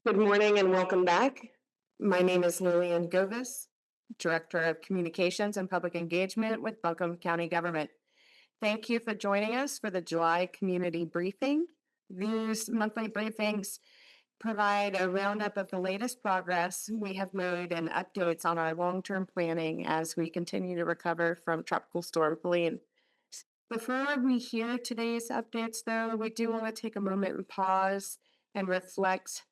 Good morning and welcome back. My name is Lillian Govis, Director of Communications and Public Engagement with Buncombe County Government. Thank you for joining us for the July Community Briefing. These monthly briefings provide a roundup of the latest progress we have made and updates on our long-term planning as we continue to recover from Tropical Storm Helene. Before we hear today's updates, though, we do want to take a moment and pause and reflect.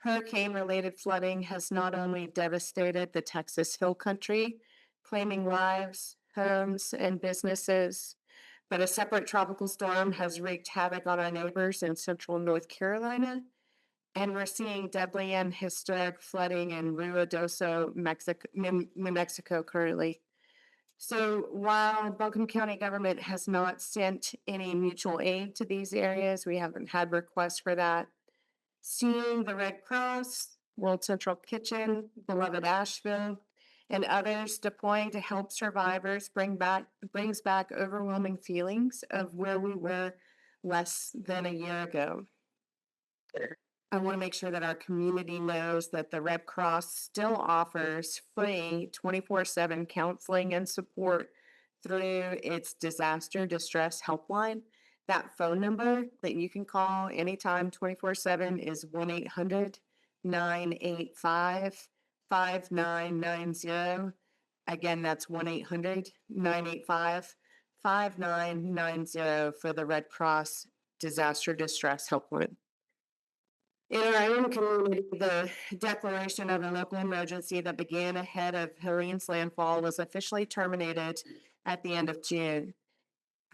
Hurricane-related flooding has not only devastated the Texas Hill Country, claiming lives, homes, and businesses, but a separate tropical storm has wreaked havoc on our neighbors in central North Carolina, and we're seeing deadly and historic flooding in Ruidoso, New Mexico currently. So while Buncombe County government has not sent any mutual aid to these areas, we haven't had requests for that. Seeing the Red Cross, World Central Kitchen, Beloved Asheville, and others deploying to help survivors brings back overwhelming feelings of where we were less than a year ago. I want to make sure that our community knows that the Red Cross still offers free 24/7 counseling and support through its disaster distress helpline. That phone number that you can call anytime 24/7 is 1-800-985-5990. Again, that's 1-800-985-5990 for the Red Cross Disaster Distress Helpline. In our own community, the declaration of a local emergency that began ahead of Helene's landfall was officially terminated at the end of June.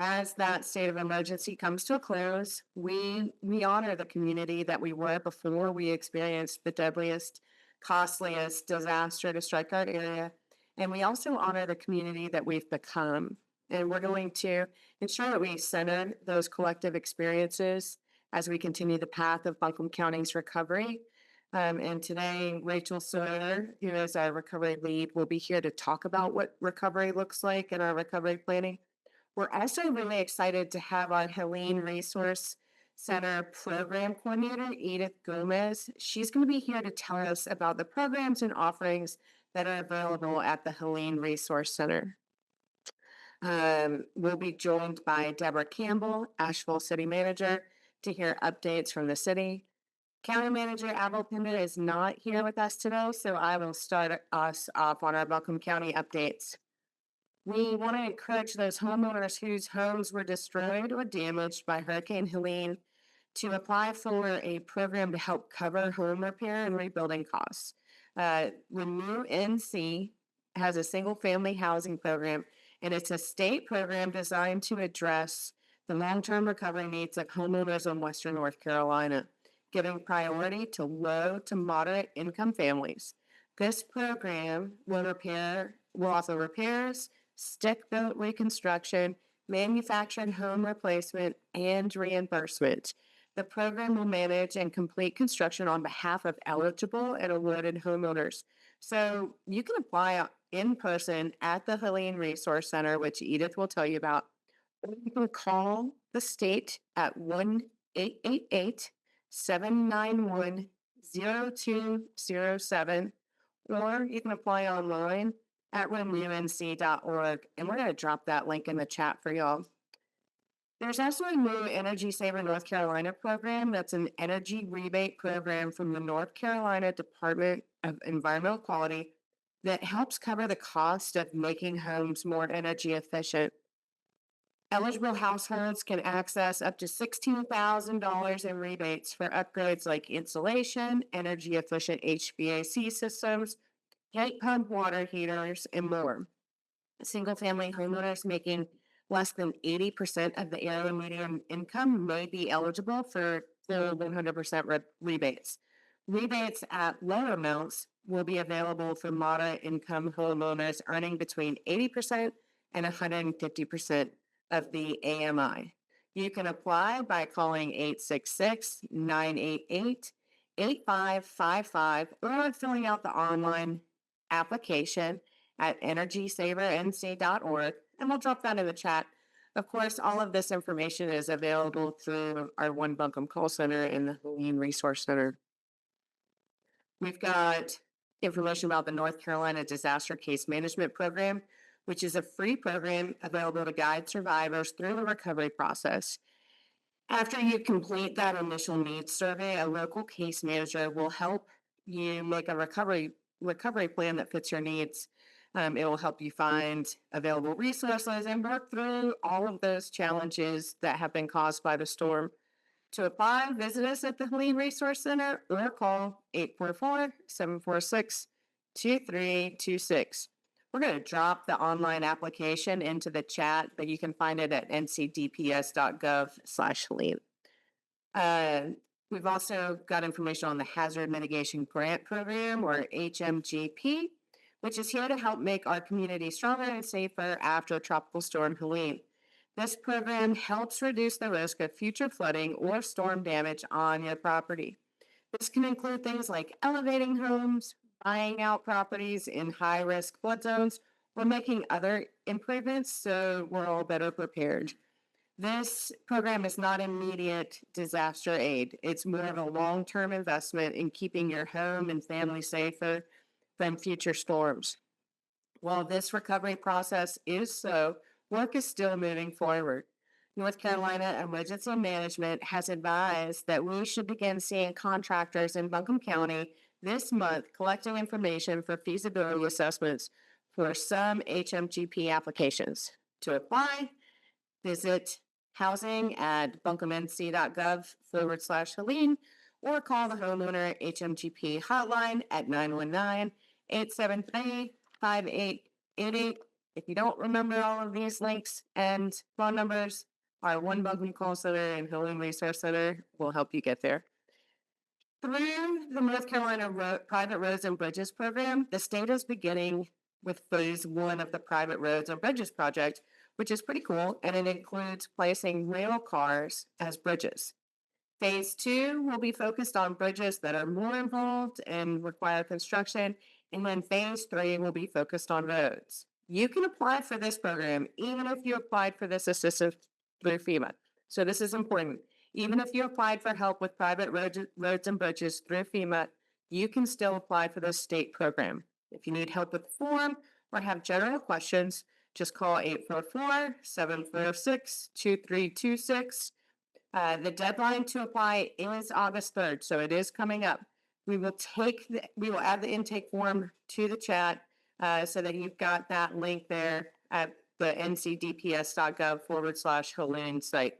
As that state of emergency comes to a close, we honor the community that we were before we experienced the deadliest, costliest disaster to strike our area. And we also honor the community that we've become. And we're going to ensure that we center those collective experiences as we continue the path of Buncombe County's recovery. And today, Rachel Sawyer, who is our recovery lead, will be here to talk about what recovery looks like in our recovery planning. We're also really excited to have our Helene Resource Center Program Coordinator, Edith Gomez. She's going to be here to tell us about the programs and offerings that are available at the Helene Resource Center. We'll be joined by Deborah Campbell, Asheville City Manager, to hear updates from the city. County Manager Abel Pinder is not here with us today, so I will start us off on our Buncombe County updates. We want to encourage those homeowners whose homes were destroyed or damaged by Hurricane Helene to apply for a program to help cover home repair and rebuilding costs. Renew NC has a single-family housing program, and it's a state program designed to address the long-term recovery needs of homeowners in Western North Carolina, giving priority to low to moderate income families. This program will offer repairs, stick-built reconstruction, manufactured home replacement, and reimbursement. The program will manage and complete construction on behalf of eligible and awarded homeowners. So you can apply in person at the Helene Resource Center, which Edith will tell you about. Or you can call the state at 1-888-791-0207, or you can apply online at renewnc.org, and we're going to drop that link in the chat for y'all. There's also a new Energy Saver North Carolina program that's an energy rebate program from the North Carolina Department of Environmental Quality that helps cover the cost of making homes more energy efficient. Eligible households can access up to $16,000 in rebates for upgrades like insulation, energy-efficient HVAC systems, heat pump water heaters, and more. Single-family homeowners making less than 80% of the area median income may be eligible for full 100% rebates. Rebates at lower amounts will be available for moderate income homeowners earning between 80% and 150% of the AMI. You can apply by calling 866-988-8555 or filling out the online application at energysavernc.org, and we'll drop that in the chat. Of course, all of this information is available through our One Buncombe call center and the Helene Resource Center. We've got information about the North Carolina Disaster Case Management Program, which is a free program available to guide survivors through the recovery process. After you complete that initial needs survey, a local case manager will help you make a recovery plan that fits your needs. It will help you find available resources and work through all of those challenges that have been caused by the storm. To apply, visit us at the Helene Resource Center or call 844-746-2326. We're going to drop the online application into the chat, but you can find it at ncdps.gov/Helene. We've also got information on the Hazard Mitigation Grant Program, or HMGP, which is here to help make our community stronger and safer after Tropical Storm Helene. This program helps reduce the risk of future flooding or storm damage on your property. This can include things like elevating homes, buying out properties in high-risk flood zones, or making other improvements so we're all better prepared. This program is not immediate disaster aid. It's more of a long-term investment in keeping your home and family safer from future storms. While this recovery process is slow, work is still moving forward. North Carolina Emergency Management has advised that we should begin seeing contractors in Buncombe County this month collecting information for feasibility assessments for some HMGP applications. To apply, visit housing at buncombenc.gov/Helene or call the homeowner HMGP hotline at 919-873-5888. If you don't remember all of these links and phone numbers, our One Buncombe Call Center and Helene Resource Center will help you get there. Through the North Carolina Private Roads and Bridges Program, the state is beginning with phase one of the Private Roads and Bridges project, which is pretty cool, and it includes placing rail cars as bridges. Phase two will be focused on bridges that are more involved and require construction, and then phase three will be focused on roads. You can apply for this program even if you applied for this assistance through FEMA. So this is important. Even if you applied for help with private roads and bridges through FEMA, you can still apply for this state program. If you need help with the form or have general questions, just call 844-746-2326. The deadline to apply is August 3rd, so it is coming up. We will add the intake form to the chat so that you've got that link there at the ncdps.gov/Helene site.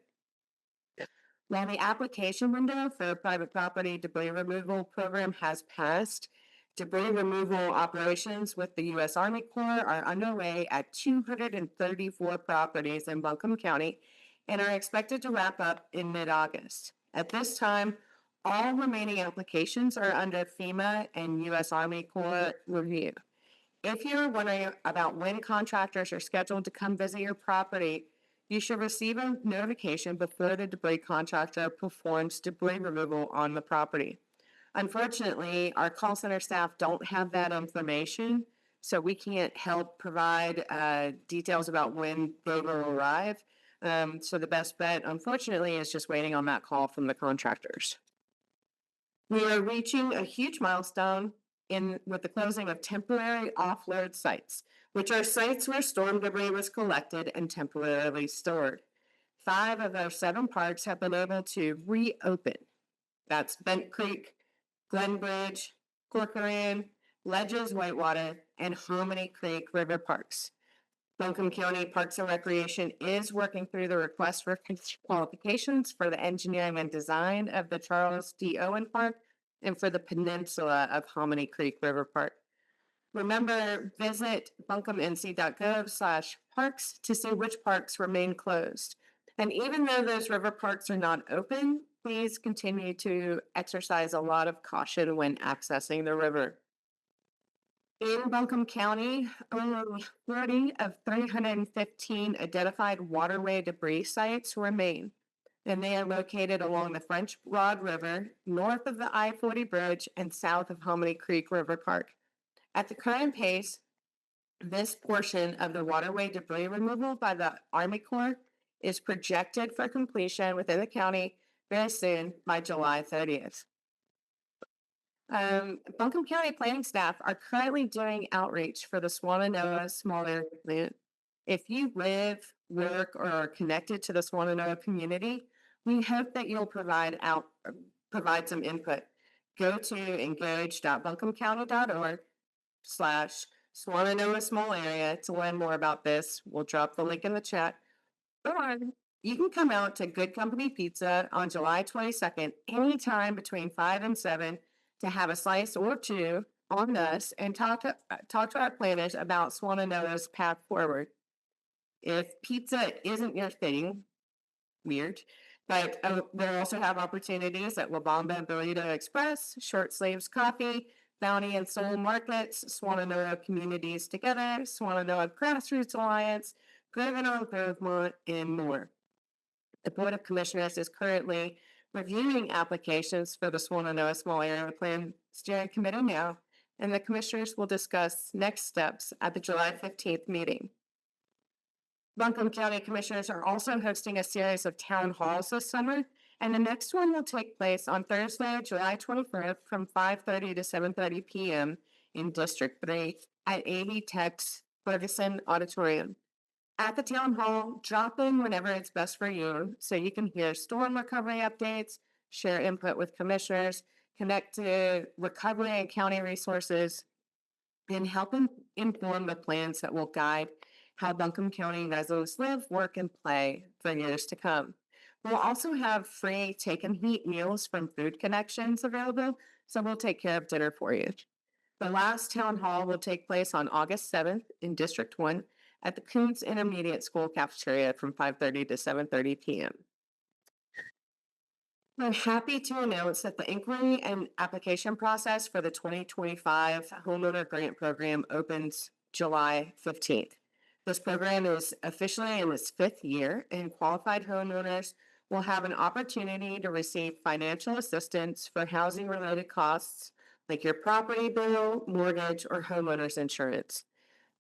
While the application window for the private property debris removal program has passed, debris removal operations with the U.S. Army Corps are underway at 234 properties in Buncombe County and are expected to wrap up in mid-August. At this time, all remaining applications are under FEMA and U.S. Army Corps review. If you're wondering about when contractors are scheduled to come visit your property, you should receive a notification before the debris contractor performs debris removal on the property. Unfortunately, our call center staff don't have that information, so we can't help provide details about when they will arrive. So the best bet, unfortunately, is just waiting on that call from the contractors. We are reaching a huge milestone with the closing of temporary offload sites, which are sites where storm debris was collected and temporarily stored. 5 of our 7 parks have been able to reopen. That's Bent Creek, Glenbridge, Corcoran, Ledges, Whitewater, and Hominy Creek River Parks. Buncombe County Parks and Recreation is working through the request for qualifications for the engineering and design of the Charles D. Owen Park and for the peninsula of Hominy Creek River Park. Remember, visit buncombenc.gov/parks to see which parks remain closed. And even though those river parks are not open, please continue to exercise a lot of caution when accessing the river. In Buncombe County, only 40 of 315 identified waterway debris sites remain, and they are located along the French Broad River, north of the I-40 bridge, and south of Hominy Creek River Park. At the current pace, this portion of the waterway debris removal by the Army Corps is projected for completion within the county very soon by July 30th. Buncombe County planning staff are currently doing outreach for the Swannanoa Small Area Plan. If you live, work, or are connected to the Swannanoa community, we hope that you'll provide some input. Go to engage.buncombecounty.org/Swannanoa Small Area to learn more about this. We'll drop the link in the chat. Or you can come out to Good Company Pizza on July 22nd, anytime between 5 and 7, to have a slice or two on us and talk to our planners about Swannanoa's path forward. If pizza isn't your thing, weird, but we'll also have opportunities at La Bamba Burrito Express, Short Sleeves Coffee, Bounty and Soul Markets, Swannanoa Communities Together, Swannanoa Grassroots Alliance, Governor Grovermont, and more. The Board of Commissioners is currently reviewing applications for the Swannanoa Small Area Plan Steering Committee now, and the commissioners will discuss next steps at the July 15th meeting. Buncombe County Commissioners are also hosting a series of town halls this summer, and the next one will take place on Thursday, July 24th from 5:30 to 7:30 p.m. in District 3 at 80 Tech's Ferguson Auditorium. At the town hall, drop in whenever it's best for you so you can hear storm recovery updates, share input with commissioners, connect to recovery and county resources, and help inform the plans that will guide how Buncombe County residents live, work, and play for years to come. We'll also have free take and heat meals from Food Connections available, so we'll take care of dinner for you. The last town hall will take place on August 7th in District 1 at the Coons Intermediate School cafeteria from 5:30 to 7:30 p.m. I'm happy to announce that the inquiry and application process for the 2025 Homeowner Grant Program opens July 15th. This program is officially in its 5th year, and qualified homeowners will have an opportunity to receive financial assistance for housing-related costs like your property bill, mortgage, or homeowner's insurance.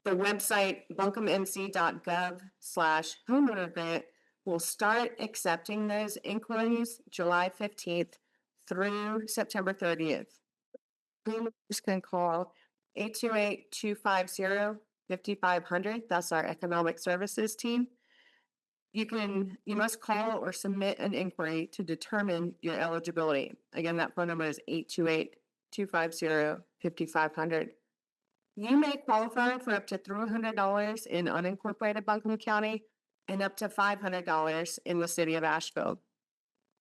The website buncombenc.gov/homeowner grant will start accepting those inquiries July 15th through September 30th. Homeowners can call 828-250-5500. That's our economic services team. You must call or submit an inquiry to determine your eligibility. Again, that phone number is 828-250-5500. You may qualify for up to $300 in unincorporated Buncombe County and up to $500 in the city of Asheville.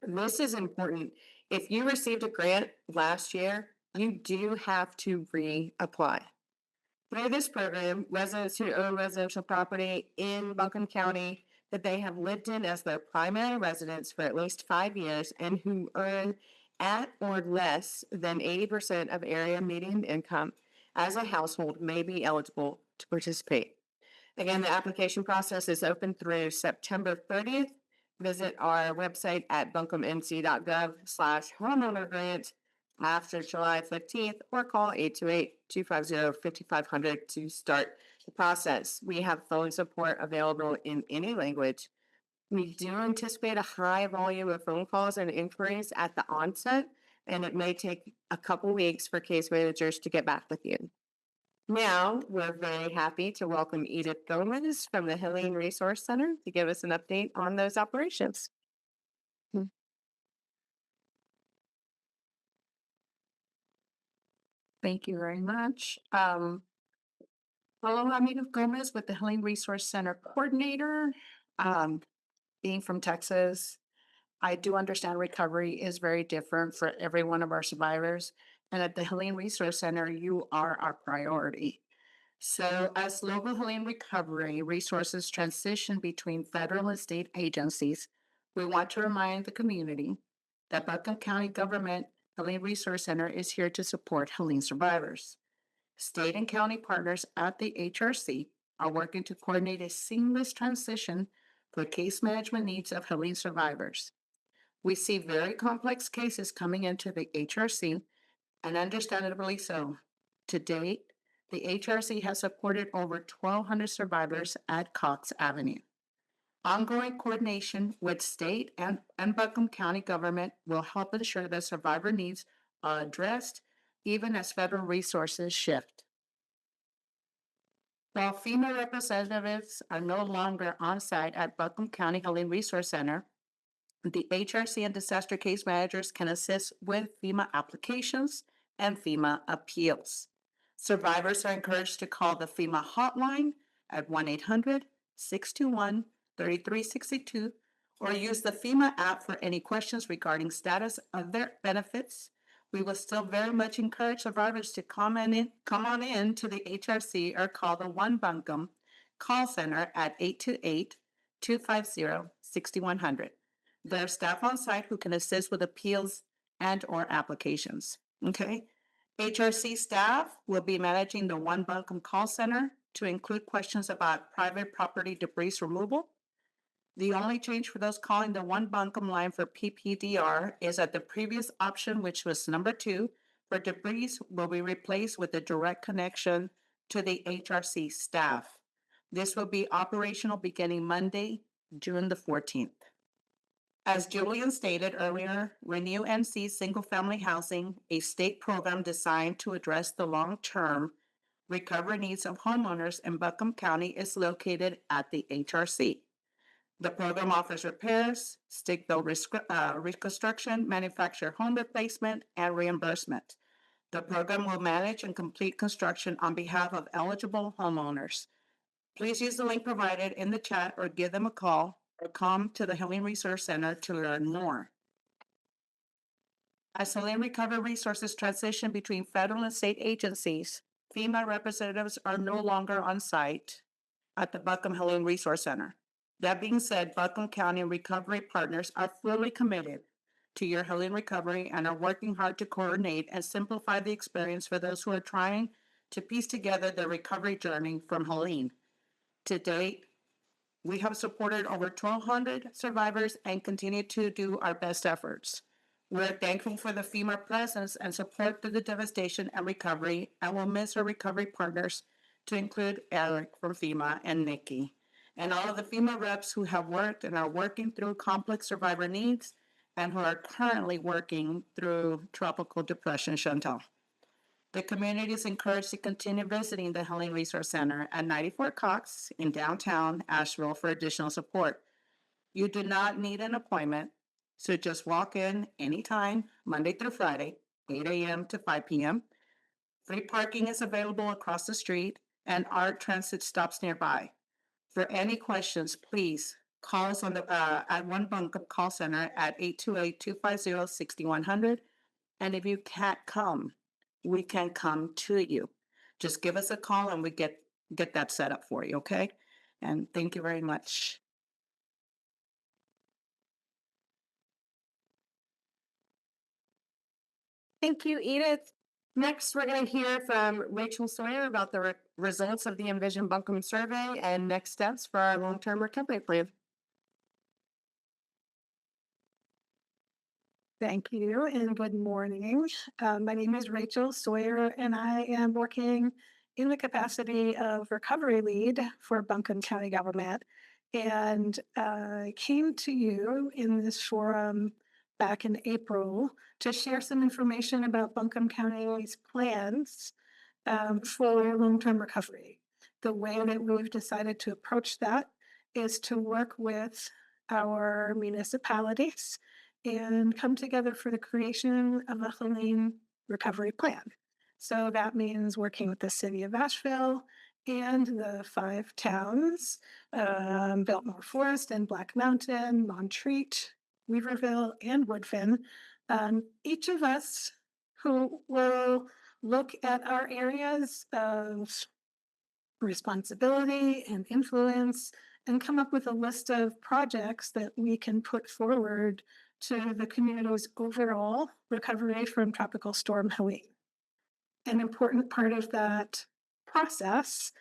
This is important. If you received a grant last year, you do have to reapply. Through this program, residents who own residential property in Buncombe County that they have lived in as their primary residence for at least 5 years and who earn at or less than 80% of area median income as a household may be eligible to participate. Again, the application process is open through September 30th. Visit our website at buncombenc.gov/homeowner grant after July 15th or call 828-250-5500 to start the process. We have phone support available in any language. We do anticipate a high volume of phone calls and inquiries at the onset, and it may take a couple weeks for case managers to get back with you. Now, we're very happy to welcome Edith Gomez from the Helene Resource Center to give us an update on those operations. Thank you very much. Hello, I'm Edith Gomez with the Helene Resource Center Coordinator. Being from Texas, I do understand recovery is very different for every one of our survivors. And at the Helene Resource Center, you are our priority. So as local Helene recovery resources transition between federal and state agencies, we want to remind the community that Buncombe County Government Helene Resource Center is here to support Helene survivors. State and county partners at the HRC are working to coordinate a seamless transition for case management needs of Helene survivors. We see very complex cases coming into the HRC, and understandably so. To date, the HRC has supported over 1,200 survivors at Cox Avenue. Ongoing coordination with state and Buncombe County government will help ensure that survivor needs are addressed even as federal resources shift. While FEMA representatives are no longer on site at Buncombe County Healing Resource Center, the HRC and disaster case managers can assist with FEMA applications and FEMA appeals. Survivors are encouraged to call the FEMA hotline at 1-800-621-3362 or use the FEMA app for any questions regarding status of their benefits. We will still very much encourage survivors to come on in to the HRC or call the One Buncombe call center at 828-250-6100. There are staff on site who can assist with appeals and or applications. Okay. HRC staff will be managing the One Buncombe call center to include questions about private property debris removal. The only change for those calling the One Buncombe line for PPDR is that the previous option, which was number 2 for debris, will be replaced with a direct connection to the HRC staff. This will be operational beginning Monday, June the 14th. As Julian stated earlier, Renew NC Single Family Housing, a state program designed to address the long-term recovery needs of homeowners in Buncombe County, is located at the HRC. The program offers repairs, stick-built reconstruction, manufactured home replacement, and reimbursement. The program will manage and complete construction on behalf of eligible homeowners. Please use the link provided in the chat or give them a call or come to the Healing Resource Center to learn more. As Healing Recovery Resources transition between federal and state agencies, FEMA representatives are no longer on site at the Buncombe Healing Resource Center. That being said, Buncombe County Recovery Partners are fully committed to your healing recovery and are working hard to coordinate and simplify the experience for those who are trying to piece together their recovery journey from Helene. To date, we have supported over 1,200 survivors and continue to do our best efforts. We're thankful for the FEMA presence and support through the devastation and recovery, and will miss our recovery partners, to include Eric from FEMA and Nikki, and all of the FEMA reps who have worked and are working through complex survivor needs and who are currently working through tropical depression. Chantal. The community is encouraged to continue visiting the Healing Resource Center at 94 Cox in downtown Asheville for additional support. You do not need an appointment, so just walk in anytime, Monday through Friday, 8 a.m. to 5 p.m. Free parking is available across the street and ART transit stops nearby. For any questions, please call us on the at One Buncombe call center at 828-250-6100. And if you can't come, we can come to you. Just give us a call and we get that set up for you, okay? And thank you very much. Thank you, Edith. Next, we're going to hear from Rachel Sawyer about the results of the Envision Buncombe survey and next steps for our long-term recovery plan. Thank you and good morning. My name is Rachel Sawyer and I am working in the capacity of recovery lead for Buncombe County government, and came to you in this forum back in April to share some information about Buncombe County's plans for long-term recovery. The way that we've decided to approach that is to work with our municipalities and come together for the creation of a Helene recovery plan. So that means working with the city of Asheville and the 5 towns, Biltmore Forest and Black Mountain, Montreat, Weaverville, and Woodfin. Each of us who will look at our areas of responsibility and influence and come up with a list of projects that we can put forward to the community's overall recovery from Tropical Storm Helene. An important part of that process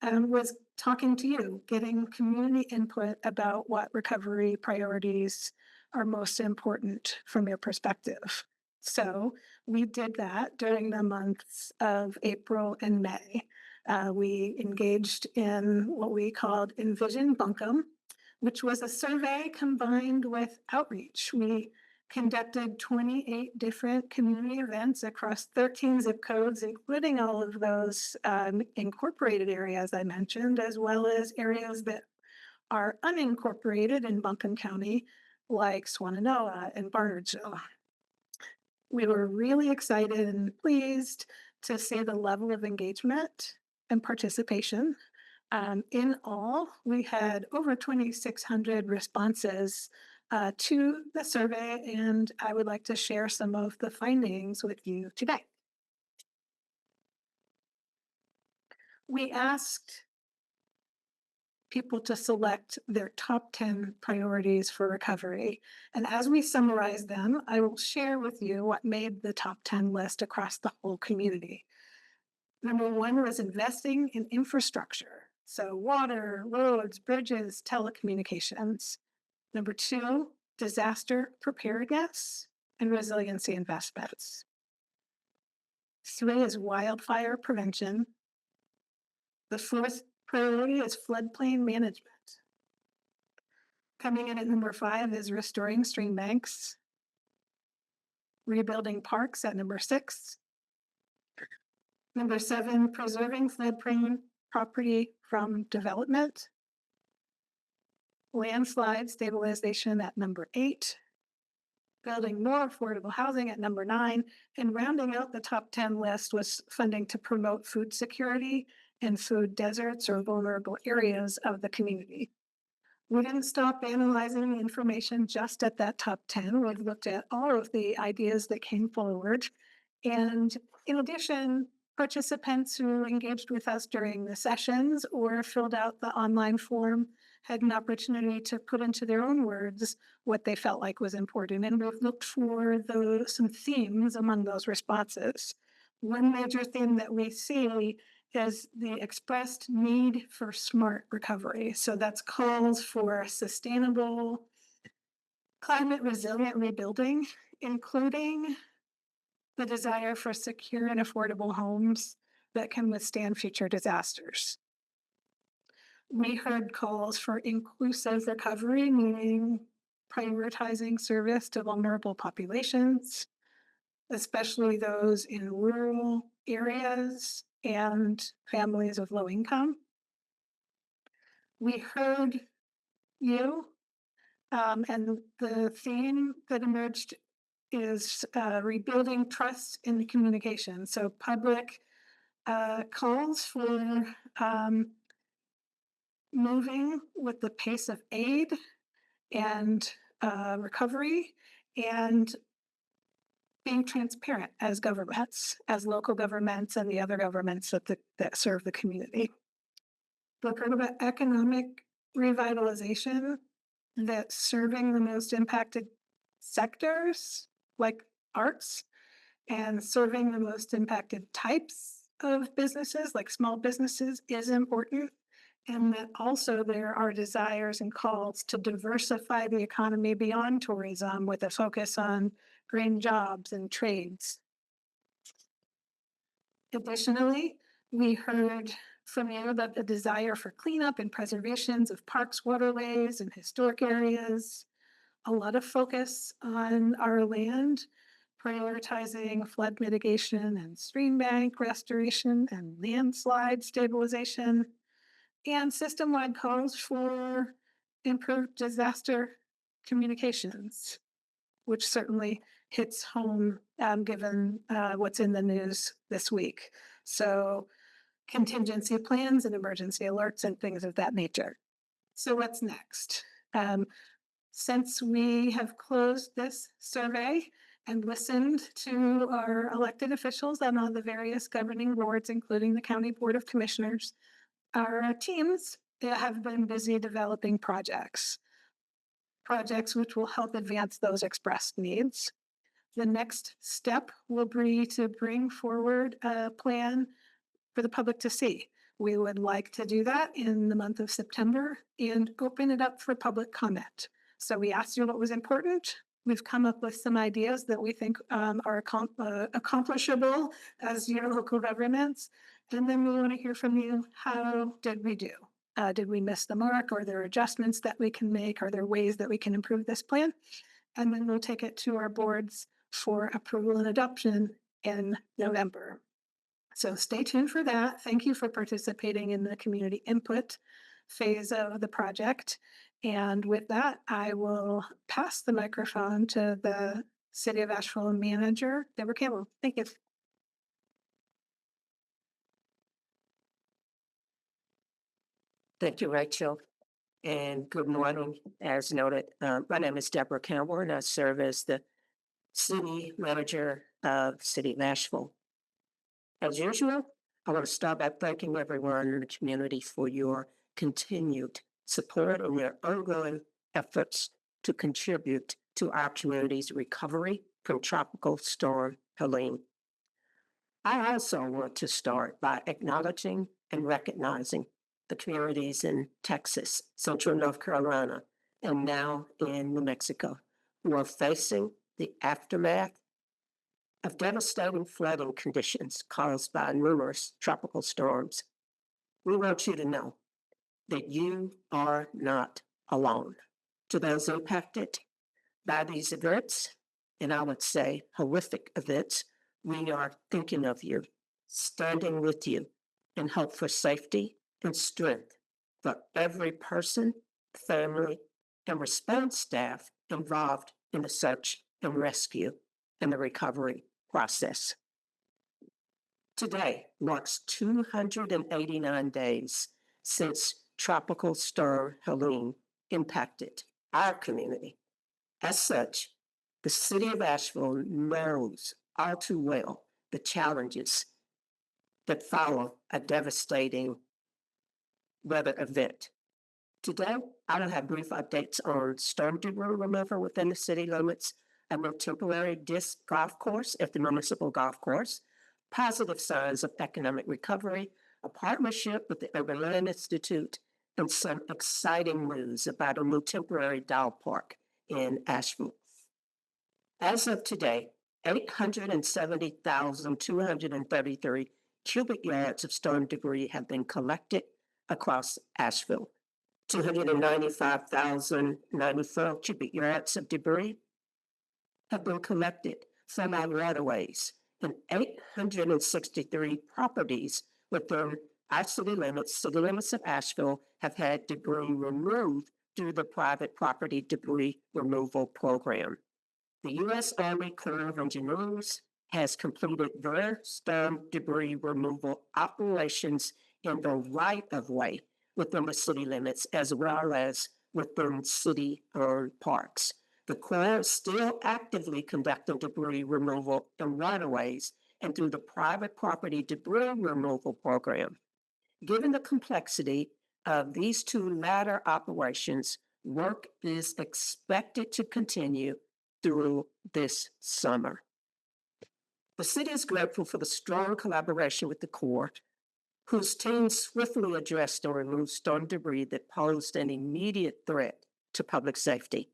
was talking to you, getting community input about what recovery priorities are most important from your perspective. So we did that during the months of April and May. We engaged in what we called Envision Buncombe, which was a survey combined with outreach. We conducted 28 different community events across 13 zip codes, including all of those incorporated areas I mentioned, as well as areas that are unincorporated in Buncombe County, like Swannanoa and Barnardsville. We were really excited and pleased to see the level of engagement and participation. In all, we had over 2,600 responses to the survey, and I would like to share some of the findings with you today. We asked people to select their top 10 priorities for recovery. And as we summarize them, I will share with you what made the top 10 list across the whole community. Number one was investing in infrastructure. So water, roads, bridges, telecommunications. Number two, disaster preparedness and resiliency investments. Three is wildfire prevention. The fourth priority is floodplain management. Coming in at number five is restoring stream banks. Rebuilding parks at number six. Number seven, preserving floodplain property from development. Landslide stabilization at number eight. Building more affordable housing at number nine. And rounding out the top 10 list was funding to promote food security in food deserts or vulnerable areas of the community. We didn't stop analyzing the information just at that top 10. We've looked at all of the ideas that came forward. And in addition, participants who engaged with us during the sessions or filled out the online form had an opportunity to put into their own words what they felt like was important. And we've looked for some themes among those responses. One major theme that we see is the expressed need for smart recovery. So that's calls for sustainable, climate resilient rebuilding, including the desire for secure and affordable homes that can withstand future disasters. We heard calls for inclusive recovery, meaning prioritizing service to vulnerable populations, especially those in rural areas and families with low income. We heard you, and the theme that emerged is rebuilding trust in the communication. So public calls for moving with the pace of aid and recovery, and being transparent as governments, as local governments and the other governments that serve the community. Look about economic revitalization, that serving the most impacted sectors like arts and serving the most impacted types of businesses like small businesses is important. And that also there are desires and calls to diversify the economy beyond tourism with a focus on green jobs and trades. Additionally, we heard from you that the desire for cleanup and preservations of parks, waterways, and historic areas, a lot of focus on our land, prioritizing flood mitigation and stream bank restoration and landslide stabilization, and system-wide calls for improved disaster communications, which certainly hits home given what's in the news this week. So contingency plans and emergency alerts and things of that nature. So what's next? Since we have closed this survey and listened to our elected officials and on the various governing boards, including the County Board of Commissioners, our teams have been busy developing projects which will help advance those expressed needs. The next step will be to bring forward a plan for the public to see. We would like to do that in the month of September and open it up for public comment. So we asked you what was important. We've come up with some ideas that we think are accomplishable as your local governments. And then we want to hear from you. How did we do? Did we miss the mark? Are there adjustments that we can make? Are there ways that we can improve this plan? and then we'll take it to our boards for approval and adoption in November. So stay tuned for that. Thank you for participating in the community input phase of the project. And with that, I will pass the microphone to the City of Asheville manager, Deborah Campbell. Thank you. Thank you, Rachel. And good morning. As noted, my name is Deborah Campbell, and I serve as the city manager of City of Nashville. As usual, I want to start by thanking everyone in the community for your continued support and your ongoing efforts to contribute to our community's recovery from Tropical Storm Helene. I also want to start by acknowledging and recognizing the communities in Texas, Central North Carolina, and now in New Mexico, who are facing the aftermath of devastating flooding conditions caused by numerous tropical storms. We want you to know that you are not alone. To those impacted by these events, and I would say horrific events, we are thinking of you, standing with you, and hope for safety and strength for every person, family, and response staff involved in the search and rescue and the recovery process. Today marks 289 days since Tropical Storm Helene impacted our community. As such, the City of Asheville knows all too well the challenges that follow a devastating weather event. Today, I will have brief updates on storm debris removal within the city limits, a more temporary disc golf course at the municipal golf course, positive signs of economic recovery, a partnership with the Urban Land Institute, and some exciting news about a new temporary dog park in Asheville. As of today, 870,233 cubic yards of storm debris have been collected across Asheville. 295,094 cubic yards of debris have been collected from our right-of-ways, and 863 properties within our city limits of Asheville have had debris removed through the private property debris removal program. The U.S. Army Corps of Engineers has completed their storm debris removal operations in the right-of-way within the city limits, as well as within city-owned parks. The Corps is still actively conducting debris removal in right-of-ways and through the private property debris removal program. Given the complexity of these two latter operations, work is expected to continue through this summer. The city is grateful for the strong collaboration with the Corps, whose team swiftly addressed and removed storm debris that posed an immediate threat to public safety.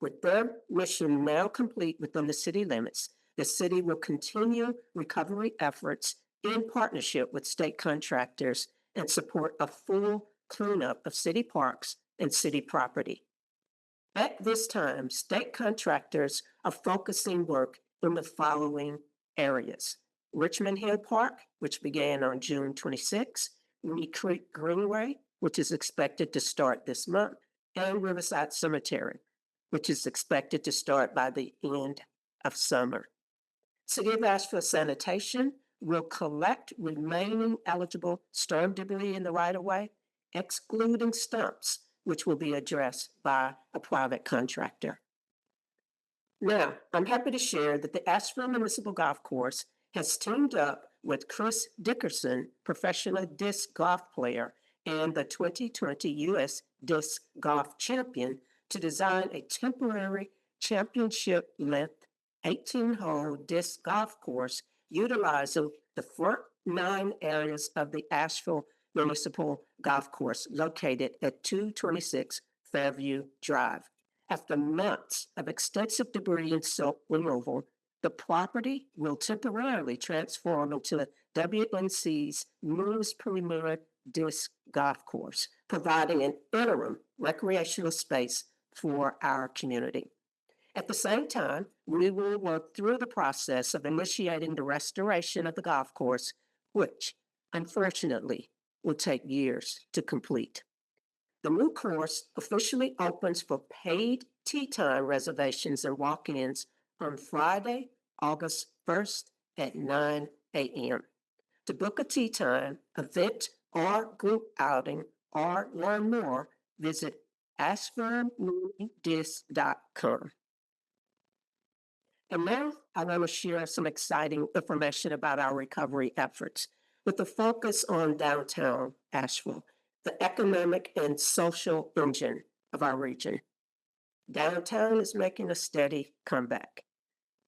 With their mission now complete within the city limits, the city will continue recovery efforts in partnership with state contractors and support a full cleanup of city parks and city property. At this time, state contractors are focusing work in the following areas: Richmond Hill Park, which began on June 26, Reed Creek Greenway, which is expected to start this month, and Riverside Cemetery, which is expected to start by the end of summer. City of Asheville Sanitation will collect remaining eligible storm debris in the right-of-way, excluding stumps, which will be addressed by a private contractor. Now, I'm happy to share that the Asheville Municipal Golf Course has teamed up with Chris Dickerson, professional disc golf player and the 2020 U.S. Disc Golf Champion, to design a temporary championship-length 18-hole disc golf course utilizing the front 9 areas of the Asheville Municipal Golf Course located at 226 Fairview Drive. After months of extensive debris and silt removal, the property will temporarily transform into the WNC's newest premier disc golf course, providing an interim recreational space for our community. At the same time, we will work through the process of initiating the restoration of the golf course, which unfortunately will take years to complete. The new course officially opens for paid tee time reservations and walk-ins on Friday, August 1st at 9 a.m. To book a tee time, event, or group outing, or learn more, visit ashburndisc.com. And now I want to share some exciting information about our recovery efforts with a focus on downtown Asheville, the economic and social engine of our region. Downtown is making a steady comeback.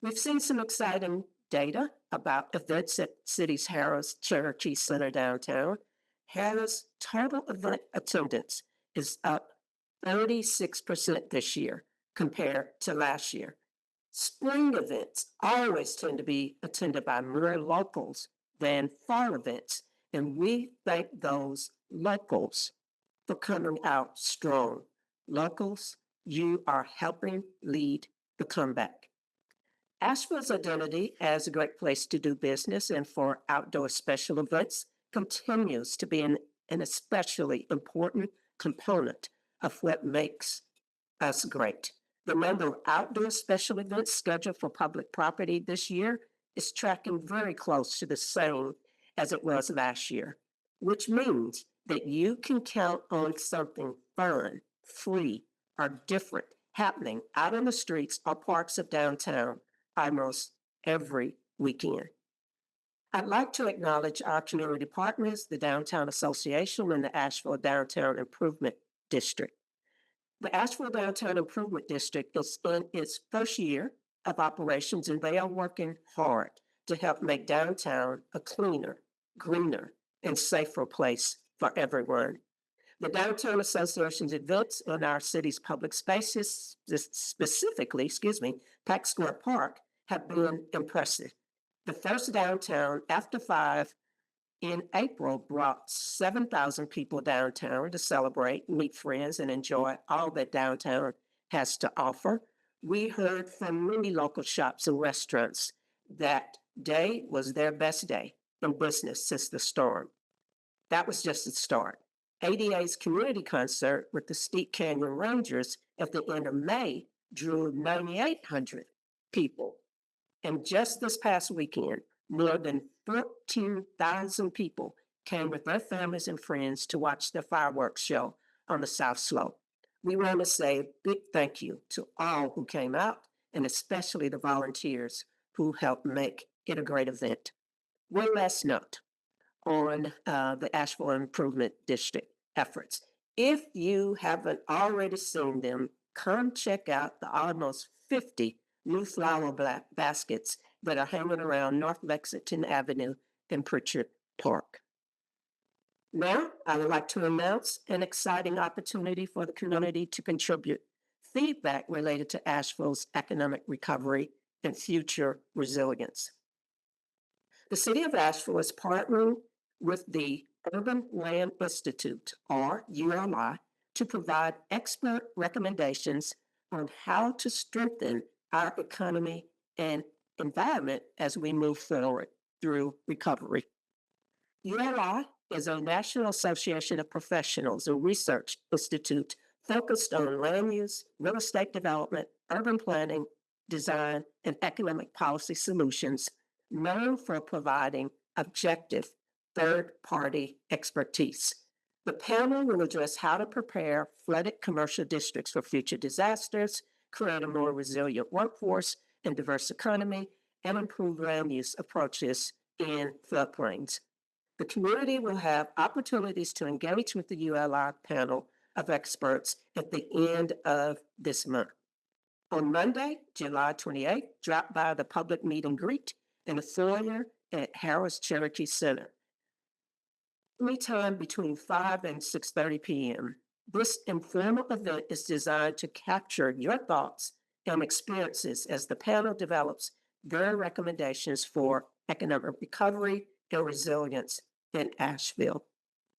We've seen some exciting data about events at City's Harris Cherokee Center downtown. Harris total event attendance is up 36% this year compared to last year. Spring events always tend to be attended by more locals than fall events, and we thank those locals for coming out strong. Locals, you are helping lead the comeback. Asheville's identity as a great place to do business and for outdoor special events continues to be an especially important component of what makes us great. The number of outdoor special events scheduled for public property this year is tracking very close to the same as it was last year, which means that you can count on something fun, free, or different happening out on the streets or parks of downtown almost every weekend. I'd like to acknowledge our community partners, the Downtown Association and the Asheville Downtown Improvement District. The Asheville Downtown Improvement District is in its first year of operations, and they are working hard to help make downtown a cleaner, greener, and safer place for everyone. The Downtown Association's events in our city's public spaces, specifically, Pack Square Park, have been impressive. The first downtown after 5 in April brought 7,000 people downtown to celebrate, meet friends, and enjoy all that downtown has to offer. We heard from many local shops and restaurants that day was their best day in business since the storm. That was just the start. ADA's community concert with the Steep Canyon Rangers at the end of May drew 9,800 people. And just this past weekend, more than 14,000 people came with their families and friends to watch the fireworks show on the South Slope. We want to say a big thank you to all who came out, and especially the volunteers who helped make it a great event. One last note on the Asheville Improvement District efforts. If you haven't already seen them, come check out the almost 50 new flower baskets that are hanging around North Lexington Avenue in Pritchard Park. Now, I would like to announce an exciting opportunity for the community to contribute feedback related to Asheville's economic recovery and future resilience. The City of Asheville is partnering with the Urban Land Institute, or ULI, to provide expert recommendations on how to strengthen our economy and environment as we move forward through recovery. ULI is a National Association of Professionals and Research Institute focused on land use, real estate development, urban planning, design, and economic policy solutions, known for providing objective third-party expertise. The panel will address how to prepare flooded commercial districts for future disasters, create a more resilient workforce and diverse economy, and improve land use approaches in floodplains. The community will have opportunities to engage with the ULI panel of experts at the end of this month. On Monday, July 28th, drop by the public meet and greet in the foyer at Harris Cherokee Center. Anytime between 5 and 6:30 p.m. This informal event is designed to capture your thoughts and experiences as the panel develops their recommendations for economic recovery and resilience in Asheville.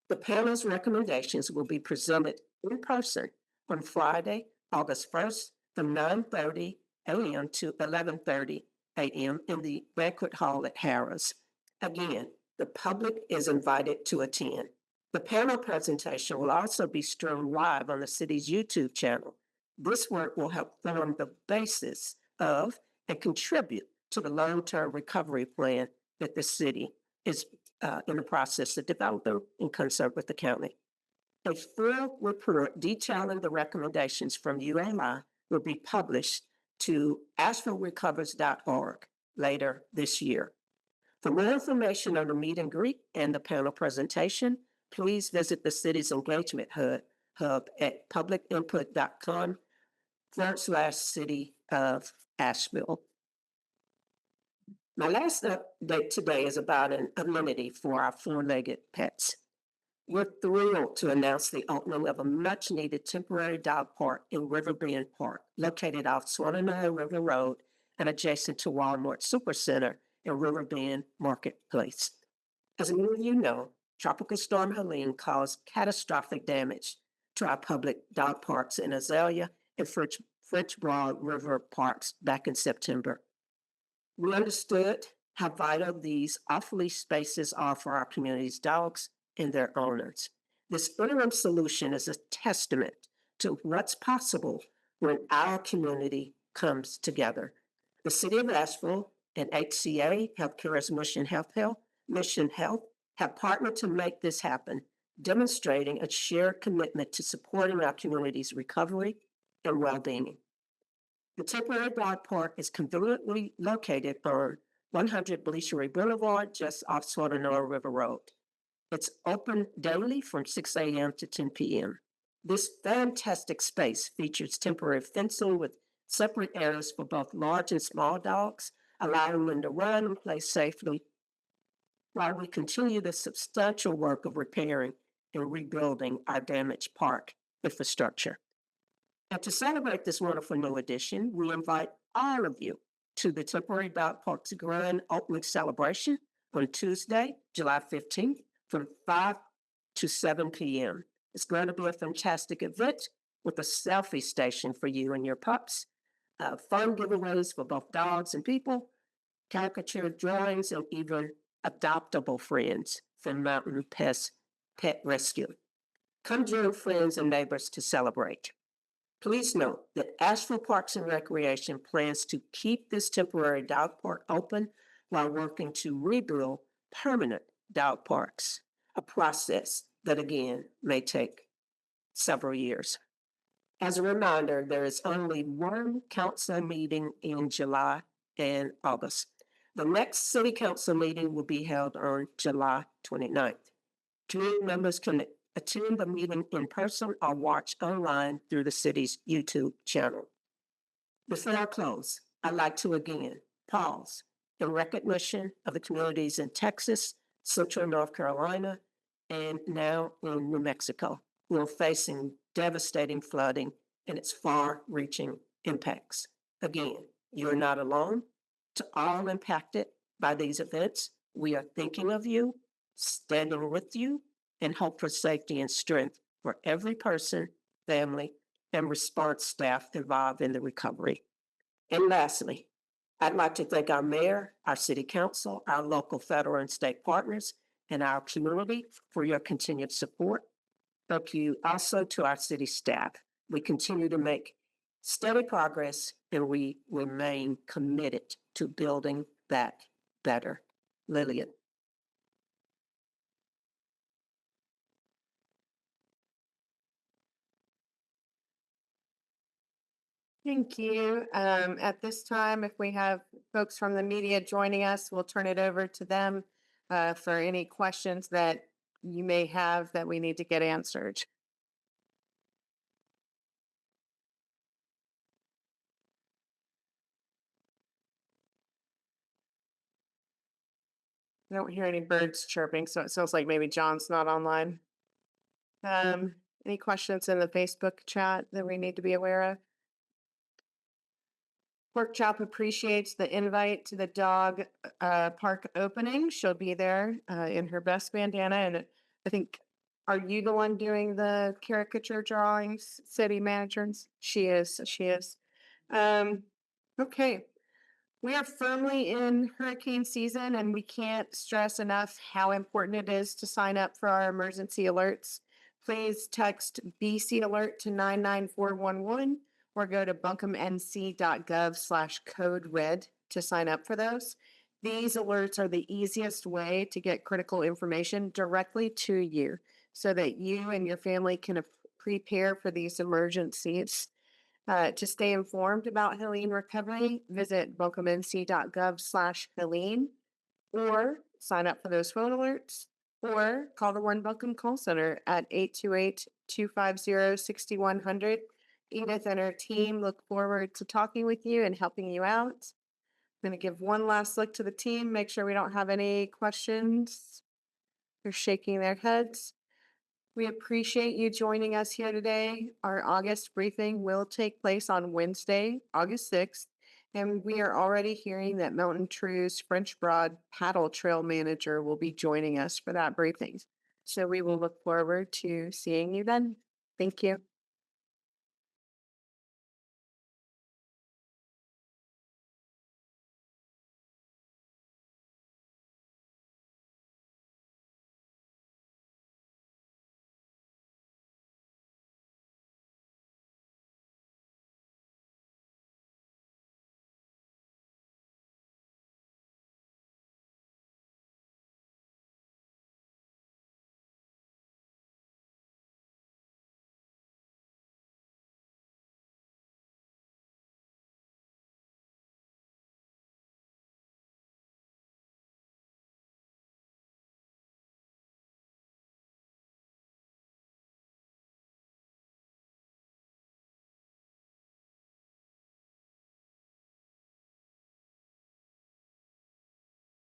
The panel's recommendations will be presented in person on Friday, August 1st from 9:30 a.m. to 11:30 a.m. in the banquet hall at Harrah's. Again, the public is invited to attend. The panel presentation will also be streamed live on the city's YouTube channel. This work will help form the basis of and contribute to the long-term recovery plan that the city is in the process of developing in concert with the county. A full report detailing the recommendations from UMI will be published to ashevillerecovers.org later this year. For more information on the meet and greet and the panel presentation, please visit the city's engagement hub at publicinput.com/city of Asheville. My last update today is about an amenity for our four-legged pets. We're thrilled to announce the opening of a much-needed temporary dog park in Riverbend Park, located off Swannanoa River Road and adjacent to Walmart Supercenter in Riverbend Marketplace. As many of you know, Tropical Storm Helene caused catastrophic damage to our public dog parks in Azalea and French Broad River parks back in September. We understood how vital these off-leash spaces are for our community's dogs and their owners. This interim solution is a testament to what's possible when our community comes together. The City of Asheville and HCA, Healthcare's Mission Health, have partnered to make this happen, demonstrating a shared commitment to supporting our community's recovery and well-being. The temporary dog park is conveniently located on 100 Bleachery Boulevard, just off Swannanoa River Road. It's open daily from 6 a.m. to 10 p.m. This fantastic space features temporary fencing with separate areas for both large and small dogs, allowing them to run and play safely while we continue the substantial work of repairing and rebuilding our damaged park infrastructure. And to celebrate this wonderful new addition, we invite all of you to the temporary dog park's grand opening celebration on Tuesday, July 15th, from 5 to 7 p.m. It's going to be a fantastic event with a selfie station for you and your pups, fun giveaways for both dogs and people, caricature drawings, and even adoptable friends from Mountain Pet Rescue. Come join friends and neighbors to celebrate. Please note that Asheville Parks and Recreation plans to keep this temporary dog park open while working to rebuild permanent dog parks, a process that again may take several years. As a reminder, there is only one council meeting in July and August. The next city council meeting will be held on July 29th. Community members can attend the meeting in person or watch online through the city's YouTube channel. Before I close, I'd like to again pause in recognition of the communities in Texas, Central North Carolina, and now in New Mexico, who are facing devastating flooding and its far-reaching impacts. Again, you're not alone. To all impacted by these events, we are thinking of you, standing with you, and hope for safety and strength for every person, family, and response staff involved in the recovery. And lastly, I'd like to thank our mayor, our city council, our local federal and state partners, and our community for your continued support. Thank you also to our city staff. We continue to make steady progress, and we remain committed to building that better. Lillian. Thank you. At this time, if we have folks from the media joining us, we'll turn it over to them for any questions that you may have that we need to get answered. I don't hear any birds chirping, so it sounds like maybe John's not online. Any questions in the Facebook chat that we need to be aware of? Pork Chop appreciates the invite to the dog park opening. She'll be there in her best bandana. And I think, are you the one doing the caricature drawings, city managers? She is. Okay. We are firmly in hurricane season and we can't stress enough how important it is to sign up for our emergency alerts. Please text BC alert to 99411 or go to buncombenc.gov/code red to sign up for those. These alerts are the easiest way to get critical information directly to you so that you and your family can prepare for these emergencies. To stay informed about Helene recovery, visit buncombenc.gov/Helene or sign up for those phone alerts or call the One Buncombe call center at 828-250-6100. Edith and her team look forward to talking with you and helping you out. I'm going to give one last look to the team, make sure we don't have any questions. They're shaking their heads. We appreciate you joining us here today. Our August briefing will take place on Wednesday, August 6th, and we are already hearing that Mountain True's French Broad Paddle Trail Manager will be joining us for that briefing. So we will look forward to seeing you then. Thank you.